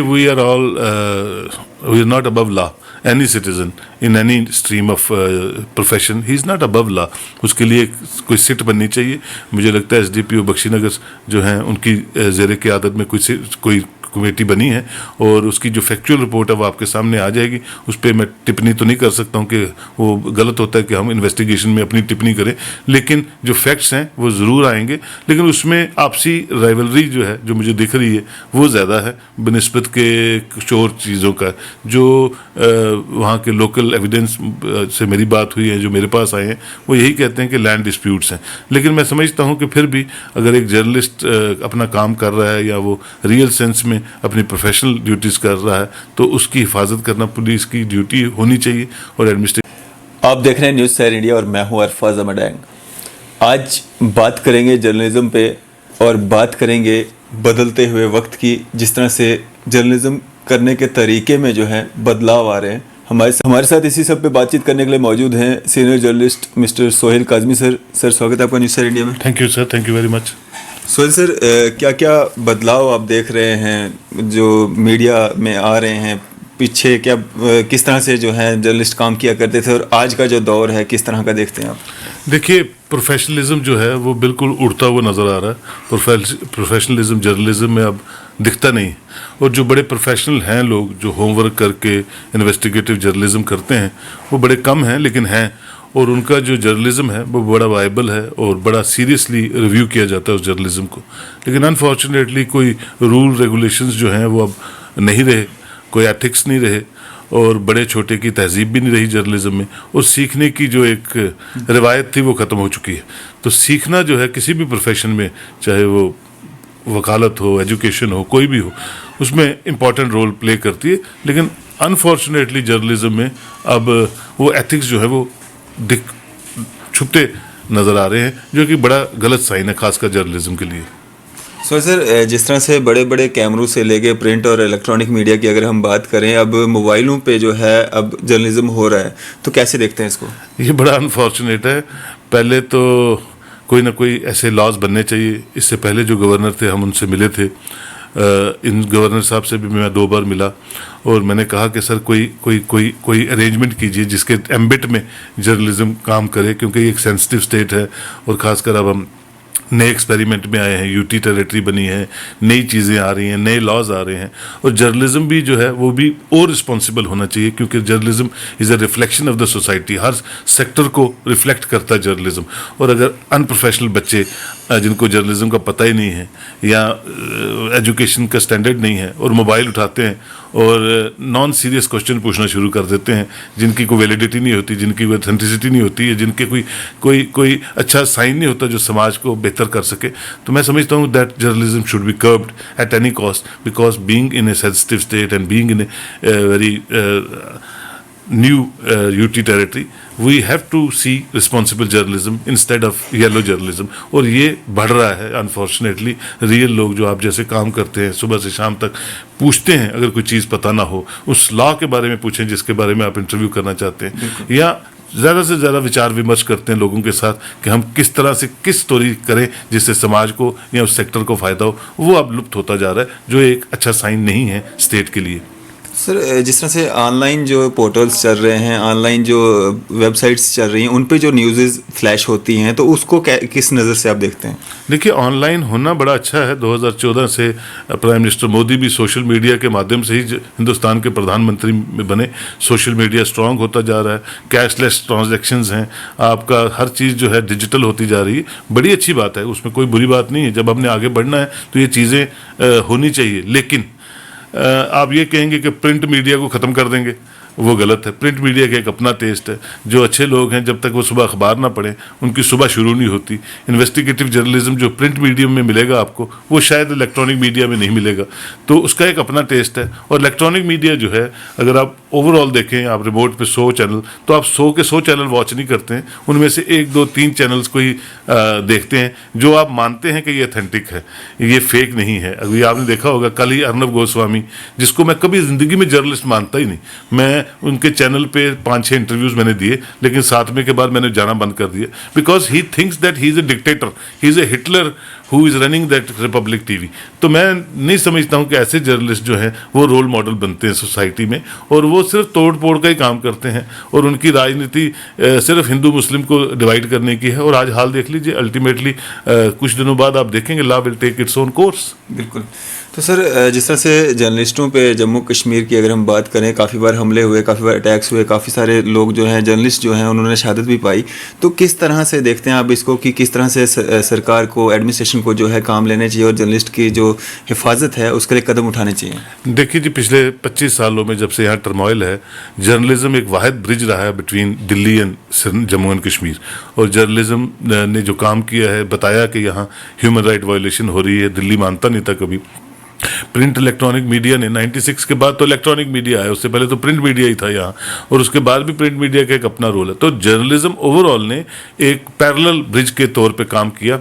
We are all, we are not above law. Any citizen in any stream of profession, he is not above law. उसके लिए कोई seat बननी चाहिए. मुझे लगता है SDPO बख्शीनगर जो हैं उनकी ज़ेरे क़यादत में कोई कमेटी बनी है और उसकी जो फैक्चुअल रिपोर्ट है वो आपके सामने आ जाएगी. उस पर मैं टिप्पणी तो नहीं कर सकता हूँ कि वो गलत होता है कि हम इन्वेस्टिगेशन में अपनी टिप्पणी करें, लेकिन जो फैक्ट्स हैं वो ज़रूर आएंगे. लेकिन उसमें आपसी राइवलरी जो है जो मुझे दिख रही है वो ज़्यादा है बनिस्बत के कुछ और चीज़ों का. जो वहाँ के लोकल एविडेंस से मेरी बात हुई है, जो मेरे पास आए हैं, वो यही कहते हैं कि लैंड डिस्प्यूट्स हैं. लेकिन मैं समझता हूँ कि फिर भी अगर एक जर्नलिस्ट अपना काम कर रहा है या वो रियल सेंस में अपनी प्रोफेशनल ड्यूटीज़ कर रहा है तो उसकी हिफाजत करना पुलिस की ड्यूटी होनी चाहिए. और एडमिनिस्ट्रेशन. आप देख रहे हैं न्यूज़ सैर इंडिया और मैं हूं अरफाज अमडैंग. आज बात करेंगे जर्नलिज्म पे और बात करेंगे बदलते हुए वक्त की, जिस तरह से जर्नलिज्म करने के तरीके में जो है बदलाव आ रहे हैं. हमारे साथ इसी सब पे बातचीत करने के लिए मौजूद हैं senior journalist mister Sohail Kazmi sir. Sir स्वागत है आपका न्यूज़ सैर इंडिया में. Thank you sir, thank you very much. Sohail sir, क्या क्या बदलाव आप देख रहे हैं जो मीडिया में आ रहे हैं? पीछे क्या किस तरह से जो है जर्नलिस्ट काम किया करते थे और आज का जो दौर है किस तरह का देखते हैं आप? देखिए, प्रोफेशनलिज्म जो है वो बिल्कुल उड़ता हुआ नज़र आ रहा है. प्रोफेशनलिज्म जर्नलिज्म में अब दिखता नहीं. और जो बड़े प्रोफेशनल हैं लोग जो होमवर्क करके इन्वेस्टिगेटिव जर्नलिज्म करते हैं वो बड़े कम हैं, लेकिन हैं. और उनका जो जर्नलिज्म है वो बड़ा वायबल है और बड़ा सीरियसली रिव्यू किया जाता है उस जर्नलिज्म को. लेकिन अनफॉर्चुनेटली कोई रूल रेगुलेशंस जो हैं वो अब नहीं रहे, कोई एथिक्स नहीं रहे और बड़े छोटे की तहजीब भी नहीं रही जर्नलिज्म में. और सीखने की जो एक रिवायत थी वो ख़त्म हो चुकी है. तो सीखना जो है किसी भी प्रोफेशन में, चाहे वो वकालत हो, एजुकेशन हो, कोई भी हो, उसमें इम्पॉर्टेंट रोल प्ले करती है. लेकिन अनफॉर्चुनेटली जर्नलिज्म में अब वो एथिक्स जो है वो छुपते नज़र आ रहे हैं, जो कि बड़ा गलत साइन है खासकर जर्नलिज्म के लिए. सर, जिस तरह से बड़े बड़े कैमरों से लेके प्रिंट और इलेक्ट्रॉनिक मीडिया की अगर हम बात करें, अब मोबाइलों पे जो है अब जर्नलिज्म हो रहा है, तो कैसे देखते हैं इसको? ये बड़ा अनफॉर्चुनेट है. पहले तो कोई ना कोई ऐसे लॉज बनने चाहिए. इससे पहले जो गवर्नर थे हम उनसे मिले थे. इन गवर्नर साहब से भी मैं 2 बार मिला और मैंने कहा कि सर कोई अरेंजमेंट कीजिए जिसके एम्बिट में जर्नलिज्म काम करे, क्योंकि ये एक सेंसिटिव स्टेट है और ख़ासकर अब हम नए एक्सपेरिमेंट में आए हैं. यूटी टेरिटरी बनी है, नई चीज़ें आ रही हैं, नए लॉज आ रहे हैं और जर्नलिज्म भी जो है वो भी और रिस्पॉन्सिबल होना चाहिए, क्योंकि journalism is a reflection of the society. Her sector को रिफ्लेक्ट करता है जर्नलिज्म. और अगर अनप्रोफेशनल बच्चे जिनको जर्नलिज्म का पता ही नहीं है या एजुकेशन का स्टैंडर्ड नहीं है और मोबाइल उठाते हैं और नॉन सीरियस क्वेश्चन पूछना शुरू कर देते हैं जिनकी कोई वैलिडिटी नहीं होती, जिनकी कोई ऑथेंटिसिटी नहीं होती है, जिनके कोई अच्छा साइन नहीं होता जो समाज को बेहतर कर सके, तो मैं समझता हूँ that journalism should be curved at any cost, because being in A sensitive state and being in a very new UT territory, we have to see responsible journalism instead of yellow journalism. और ये बढ़ रहा है unfortunately. Real लोग जो आप जैसे काम करते हैं सुबह से शाम तक पूछते हैं, अगर कोई चीज़ पता ना हो उस लॉ के बारे में पूछें जिसके बारे में आप इंटरव्यू करना चाहते हैं, या ज़्यादा से ज़्यादा विचार विमर्श करते हैं लोगों के साथ कि हम किस तरह से किस स्टोरी करें जिससे समाज को या उस सेक्टर को फ़ायदा हो. वो अब लुप्त होता जा रहा है, जो एक अच्छा साइन नहीं है स्टेट के लिए. सर, जिस तरह से ऑनलाइन जो पोर्टल्स चल रहे हैं, ऑनलाइन जो वेबसाइट्स चल रही हैं, उन पे जो न्यूज़ फ्लैश होती हैं, तो उसको किस नज़र से आप देखते हैं? देखिए, ऑनलाइन होना बड़ा अच्छा है. 2014 से प्राइम मिनिस्टर मोदी भी सोशल मीडिया के माध्यम से ही हिंदुस्तान के प्रधानमंत्री बने. सोशल मीडिया स्ट्रांग होता जा रहा है, कैशलेस ट्रांजैक्शंस हैं, आपका हर चीज़ जो है डिजिटल होती जा रही है. बड़ी अच्छी बात है, उसमें कोई बुरी बात नहीं है. जब हमने आगे बढ़ना है तो ये चीज़ें होनी चाहिए. लेकिन आप ये कहेंगे कि प्रिंट मीडिया को ख़त्म कर देंगे, वो गलत है. प्रिंट मीडिया का एक अपना टेस्ट है. जो अच्छे लोग हैं जब तक वो सुबह अखबार ना पढ़ें उनकी सुबह शुरू नहीं होती. इन्वेस्टिगेटिव जर्नलिज्म जो प्रिंट मीडियम में मिलेगा आपको, वो शायद इलेक्ट्रॉनिक मीडिया में नहीं मिलेगा. तो उसका एक अपना टेस्ट है. और इलेक्ट्रॉनिक मीडिया जो है, अगर आप ओवरऑल देखें, आप रिमोट पे 100 चैनल, तो आप 100 के 100 चैनल वॉच नहीं करते हैं. उनमें से 1, 2, 3 चैनल्स को ही देखते हैं जो आप मानते हैं कि ये अथेंटिक है, ये फेक नहीं है. अभी आपने देखा होगा कल ही अर्नब गोस्वामी, जिसको मैं कभी ज़िंदगी में जर्नलिस्ट मानता ही नहीं, मैं उनके चैनल पे 5-6 इंटरव्यूज़ मैंने दिए, लेकिन 7वें के बाद मैंने जाना बंद कर दिया. Because he thinks that he is a dictator, he is a Hitler who is running that Republic TV. तो मैं नहीं समझता हूँ कि ऐसे जर्नलिस्ट जो हैं वो रोल मॉडल बनते हैं सोसाइटी में, और वो सिर्फ तोड़ फोड़ का ही काम करते हैं, और उनकी राजनीति सिर्फ हिंदू मुस्लिम को डिवाइड करने की है। और आज हाल देख लीजिए, अल्टीमेटली कुछ दिनों बाद आप देखेंगे law will take its own course. बिल्कुल। तो सर, जिस तरह से जर्नलिस्टों पे जम्मू कश्मीर की अगर हम बात करें, काफ़ी बार हमले हुए, काफ़ी बार अटैक्स हुए, काफ़ी सारे लोग जो हैं जर्नलिस्ट जो हैं उन्होंने शहादत भी पाई, तो किस तरह से देखते हैं आप इसको कि किस तरह से सरकार को, एडमिनिस्ट्रेशन को जो है काम लेने चाहिए और जर्नलिस्ट की जो हिफाजत है उसके लिए कदम उठाने चाहिए? देखिए जी, पिछले 25 सालों में जब से यहाँ टर्मोइल है, जर्नलिज्म एक वाहिद ब्रिज रहा है between Delhi and Jammu and Kashmir. और जर्नलिज्म ने जो काम किया है, बताया कि यहाँ ह्यूमन राइट वायलेशन हो रही है, दिल्ली मानता नहीं था कभी। प्रिंट इलेक्ट्रॉनिक मीडिया ने 96 के बाद तो इलेक्ट्रॉनिक मीडिया आया, उससे पहले तो प्रिंट मीडिया ही था यहाँ, और उसके बाद भी प्रिंट मीडिया का एक अपना रोल है। तो जर्नलिज्म ओवरऑल ने एक पैरेलल ब्रिज के तौर पे काम किया,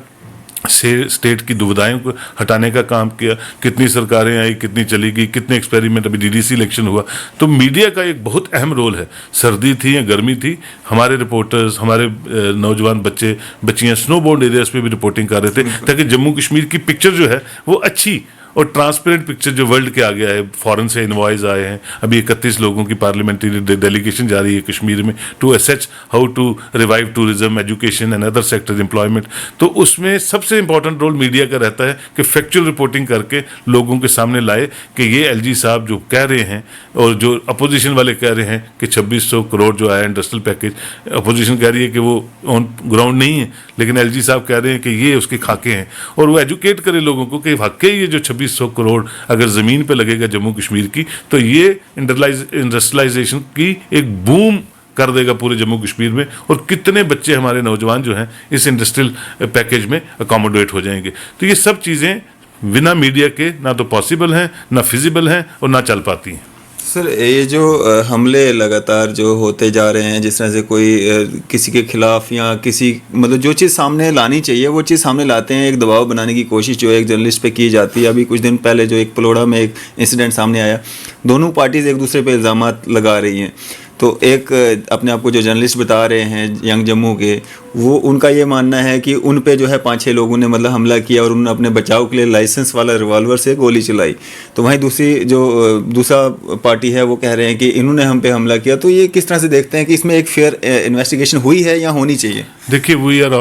से स्टेट की दुविधाओं को हटाने का काम किया। कितनी सरकारें आई, कितनी चली गई, कितने एक्सपेरिमेंट, अभी डीडीसी इलेक्शन हुआ। तो मीडिया का एक बहुत अहम रोल है। सर्दी थी या गर्मी थी, हमारे रिपोर्टर्स, हमारे नौजवान बच्चे बच्चियां स्नोबोर्ड एरियाज पे भी रिपोर्टिंग कर रहे थे, ताकि जम्मू कश्मीर की पिक्चर जो है वो अच्छी और ट्रांसपेरेंट पिक्चर जो वर्ल्ड के आ गया है। फॉरेन से इनवॉइस आए हैं, अभी 31 लोगों की पार्लियामेंट्री डेलीगेशन जा रही है कश्मीर में to assess how to revive tourism, education and other sector, employment. तो उसमें सबसे इंपॉर्टेंट रोल मीडिया का रहता है कि फैक्चुअल रिपोर्टिंग करके लोगों के सामने लाए कि ये एलजी साहब जो कह रहे हैं, और जो अपोजिशन वाले कह रहे हैं कि 2600 करोड़ जो आया इंडस्ट्रियल पैकेज, अपोजिशन कह रही है कि वो ऑन ग्राउंड नहीं है, लेकिन एलजी साहब कह रहे हैं कि ये उसके खाके हैं। और वो एजुकेट करे लोगों को कि वाकई ये जो 2600 करोड़ अगर ज़मीन पे लगेगा जम्मू कश्मीर की, तो ये इंडस्ट्रियलाइजेशन की एक बूम कर देगा पूरे जम्मू कश्मीर में, और कितने बच्चे हमारे नौजवान जो हैं इस इंडस्ट्रियल पैकेज में अकोमोडेट हो जाएंगे। तो ये सब चीज़ें बिना मीडिया के ना तो पॉसिबल हैं, ना फिजिबल हैं, और ना चल पाती हैं। सर, ये जो हमले लगातार जो होते जा रहे हैं, जिस तरह से कोई किसी के खिलाफ या किसी मतलब जो चीज़ सामने लानी चाहिए वो चीज़ सामने लाते हैं, एक दबाव बनाने की कोशिश जो एक जर्नलिस्ट पे की जाती है। अभी कुछ दिन पहले जो एक पलोड़ा में एक इंसिडेंट सामने आया, दोनों पार्टीज एक दूसरे पे इल्ज़ामात लगा रही हैं। तो एक अपने आप को जो जर्नलिस्ट बता रहे हैं यंग जम्मू के, वो उनका ये मानना है कि उन पे जो है 5-6 लोगों ने मतलब हमला किया और उन्होंने अपने बचाव के लिए लाइसेंस वाला रिवॉल्वर से गोली चलाई। तो वहीं दूसरा पार्टी है वो कह रहे हैं कि इन्होंने हम पे हमला किया। तो ये किस तरह से देखते हैं कि इसमें एक फेयर इन्वेस्टिगेशन हुई है या होनी चाहिए? देखिए, we are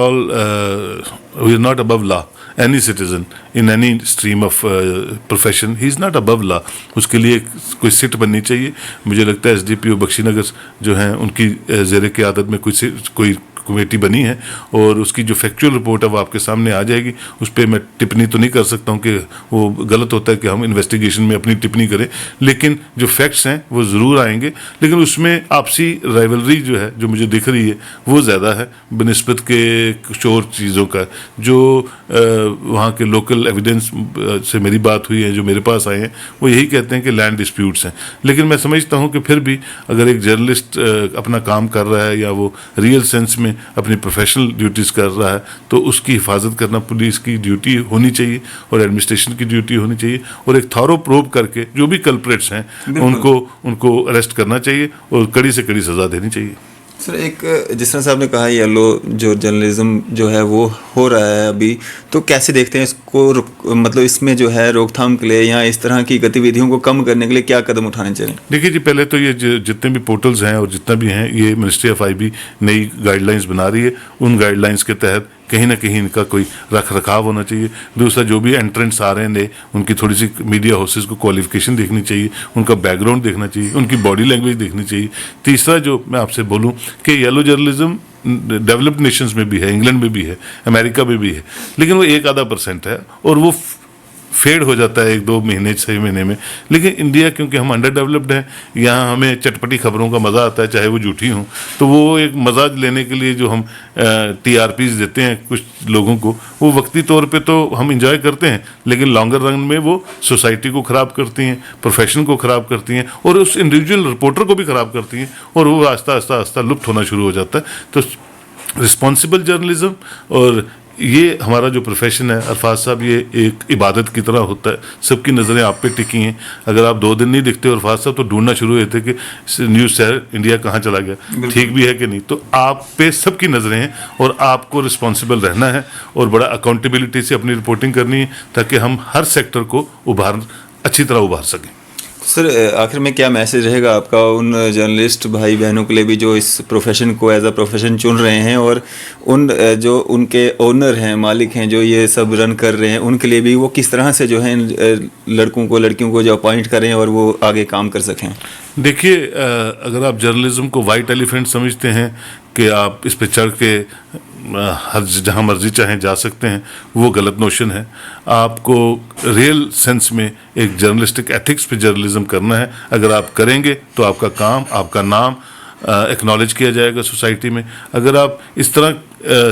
not above law. Any citizen in any stream of profession, he is not above law. उसके लिए कोई सिट बननी चाहिए। मुझे लगता है एसडीपीओ बख्शीनगर जो हैं उनकी ज़ेरे क़यादत में कोई कमेटी बनी है, और उसकी जो फैक्चुअल रिपोर्ट है वो आपके सामने आ जाएगी। उस पर मैं टिप्पणी तो नहीं कर सकता हूँ कि वो गलत होता है कि हम इन्वेस्टिगेशन में अपनी टिप्पणी करें, लेकिन जो फैक्ट्स हैं वो ज़रूर आएंगे। लेकिन उसमें आपसी राइवलरी जो है, जो मुझे दिख रही है, वो ज़्यादा है बनिस्बत के कुछ और चीज़ों का। जो वहाँ के लोकल एविडेंस से मेरी बात हुई है, जो मेरे पास आए हैं, वो यही कहते हैं कि लैंड डिस्प्यूट्स हैं। लेकिन मैं समझता हूँ कि फिर भी अगर एक जर्नलिस्ट अपना काम कर रहा है या वो रियल सेंस में अपनी प्रोफेशनल ड्यूटीज़ कर रहा है, तो उसकी हिफाजत करना पुलिस की ड्यूटी होनी चाहिए और एडमिनिस्ट्रेशन की ड्यूटी होनी चाहिए। और एक थॉरो प्रोब करके जो भी कल्प्रेट्स हैं उनको अरेस्ट करना चाहिए और कड़ी से कड़ी सज़ा देनी चाहिए। सर, एक जिस तरह से आपने कहा येलो जो जर्नलिज्म जो है वो हो रहा है अभी, तो कैसे देखते हैं इसको? मतलब इसमें जो है रोकथाम के लिए या इस तरह की गतिविधियों को कम करने के लिए क्या कदम उठाने चाहिए? देखिए जी, पहले तो ये जितने भी पोर्टल्स हैं और जितना भी हैं, ये मिनिस्ट्री ऑफ आईबी नई गाइडलाइंस बना रही है। उन गाइडलाइंस के तहत कहीं ना कहीं इनका कोई रख रखाव होना चाहिए। दूसरा, जो भी एंट्रेंट्स आ रहे हैं नए, उनकी थोड़ी सी मीडिया हाउसेस को क्वालिफिकेशन देखनी चाहिए, उनका बैकग्राउंड देखना चाहिए, उनकी बॉडी लैंग्वेज देखनी चाहिए। तीसरा, जो मैं आपसे बोलूं कि येलो जर्नलिज्म डेवलप्ड नेशंस में भी है, इंग्लैंड में भी है, अमेरिका में भी है, लेकिन वो 1-आधा% है और वो फेड हो जाता है 1-2 महीने 6 महीने में। लेकिन इंडिया, क्योंकि हम अंडर डेवलप्ड हैं, यहाँ हमें चटपटी खबरों का मज़ा आता है, चाहे वो झूठी हों। तो वो एक मज़ा लेने के लिए जो हम TRPs देते हैं कुछ लोगों को, वो वक्ती तौर पे तो हम इंजॉय करते हैं, लेकिन लॉन्गर रन में वो सोसाइटी को ख़राब करती हैं, प्रोफेशन को ख़राब करती हैं, और उस इंडिविजुअल रिपोर्टर को भी ख़राब करती हैं, और वो आस्ता आस्ता लुप्त होना शुरू हो जाता है। तो रिस्पॉन्सिबल जर्नलिज्म और ये हमारा जो प्रोफेशन है अरफाज साहब, ये एक इबादत की तरह होता है। सबकी नज़रें आप पे टिकी हैं। अगर आप 2 दिन नहीं दिखते अरफाज साहब तो ढूंढना शुरू होते कि न्यूज़ शहर इंडिया कहाँ चला गया, ठीक भी है कि नहीं। तो आप पे सबकी नज़रें हैं और आपको रिस्पॉन्सिबल रहना है और बड़ा अकाउंटेबिलिटी से अपनी रिपोर्टिंग करनी है ताकि हम हर सेक्टर को अच्छी तरह उभार सकें। सर, आखिर में क्या मैसेज रहेगा आपका उन जर्नलिस्ट भाई बहनों के लिए भी जो इस प्रोफेशन को एज अ प्रोफेशन चुन रहे हैं, और उन जो उनके ओनर हैं, मालिक हैं, जो ये सब रन कर रहे हैं, उनके लिए भी वो किस तरह से जो है लड़कों को लड़कियों को जो अपॉइंट करें और वो आगे काम कर सकें? देखिए, अगर आप जर्नलिज्म को वाइट एलिफेंट समझते हैं कि आप इस पे चढ़ के हर जहाँ मर्जी चाहें जा सकते हैं, वो गलत नोशन है। आपको रियल सेंस में एक जर्नलिस्टिक एथिक्स पे जर्नलिज्म करना है। अगर आप करेंगे तो आपका काम, आपका नाम एक्नॉलेज किया जाएगा सोसाइटी में। अगर आप इस तरह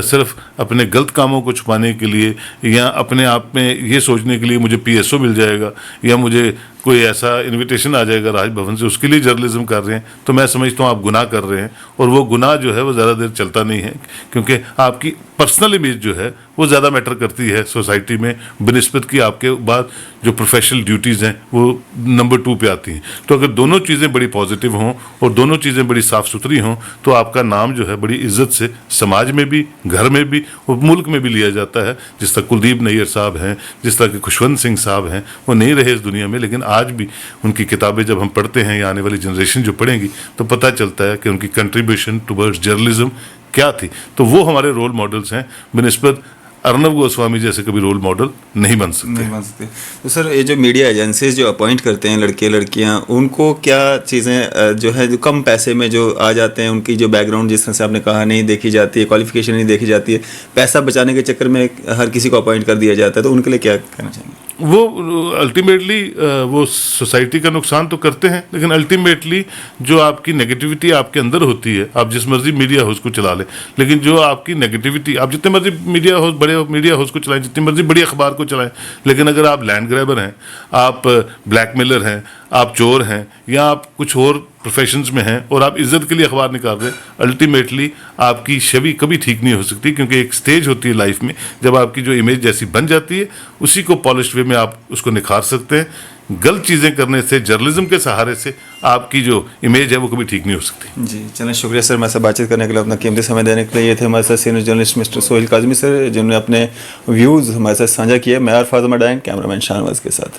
सिर्फ अपने गलत कामों को छुपाने के लिए या अपने आप में ये सोचने के लिए मुझे PSO मिल जाएगा या मुझे कोई ऐसा इनविटेशन आ जाएगा राजभवन से, उसके लिए जर्नलिज्म कर रहे हैं, तो मैं समझता हूँ आप गुनाह कर रहे हैं। और वो गुनाह जो है वो ज़्यादा देर चलता नहीं है, क्योंकि आपकी पर्सनल इमेज जो है वो ज़्यादा मैटर करती है सोसाइटी में बनिस्बत की आपके बाद जो प्रोफेशनल ड्यूटीज़ हैं वो नंबर 2 पे आती हैं। तो अगर दोनों चीज़ें बड़ी पॉजिटिव हों और दोनों चीज़ें बड़ी साफ़ सुथरी हों तो आपका नाम जो है बड़ी इज्जत से समाज में भी, घर में भी और मुल्क में भी लिया जाता है। जिस तरह कुलदीप नैयर साहब हैं, जिस तरह के खुशवंत सिंह साहब हैं, वो नहीं रहे इस दुनिया में, लेकिन आज भी उनकी किताबें जब हम पढ़ते हैं या आने वाली जनरेशन जो पढ़ेंगी तो पता चलता है कि उनकी कंट्रीब्यूशन टुवर्ड्स जर्नलिज्म क्या थी। तो वो हमारे रोल मॉडल्स हैं, बनिस्बत अर्नब गोस्वामी जैसे कभी रोल मॉडल नहीं बन सकते। तो सर, ये जो मीडिया एजेंसीज जो अपॉइंट करते हैं लड़के लड़कियां, उनको क्या चीज़ें जो है जो कम पैसे में जो आ जाते हैं, उनकी जो बैकग्राउंड जिस तरह से आपने कहा नहीं देखी जाती है, क्वालिफिकेशन नहीं देखी जाती है, पैसा बचाने के चक्कर में हर किसी को अपॉइंट कर दिया जाता है, तो उनके लिए क्या कहना चाहेंगे? वो अल्टीमेटली वो सोसाइटी का नुकसान तो करते हैं, लेकिन अल्टीमेटली जो आपकी नेगेटिविटी आपके अंदर होती है, आप जिस मर्जी मीडिया हाउस को चला लें, लेकिन जो आपकी नेगेटिविटी, आप जितने मर्जी बड़े मीडिया हाउस को चलाएं, जितनी मर्जी बड़ी अखबार को चलाएं, लेकिन अगर आप लैंड ग्रैबर हैं, आप ब्लैकमेलर हैं, आप चोर हैं या आप कुछ और प्रोफेशंस में हैं और आप इज्जत के लिए अखबार निकाल रहे हैं, अल्टीमेटली आपकी छवि कभी ठीक नहीं हो सकती। क्योंकि एक स्टेज होती है लाइफ में जब आपकी जो इमेज जैसी बन जाती है उसी को पॉलिश वे में आप उसको निखार सकते हैं। गलत चीज़ें करने से, जर्नलिज्म के सहारे से आपकी जो इमेज है वो कभी ठीक नहीं हो सकती। जी चलें, शुक्रिया सर हमारे साथ बातचीत करने के लिए, अपना कीमती समय देने के लिए। ये थे हमारे साथ senior journalist mister Sohail Kazmi sir, जिन्होंने अपने व्यूज़ हमारे साथ साझा किए। मैं अरफाज मडैंग, कैमरामैन शाहनवाज के साथ।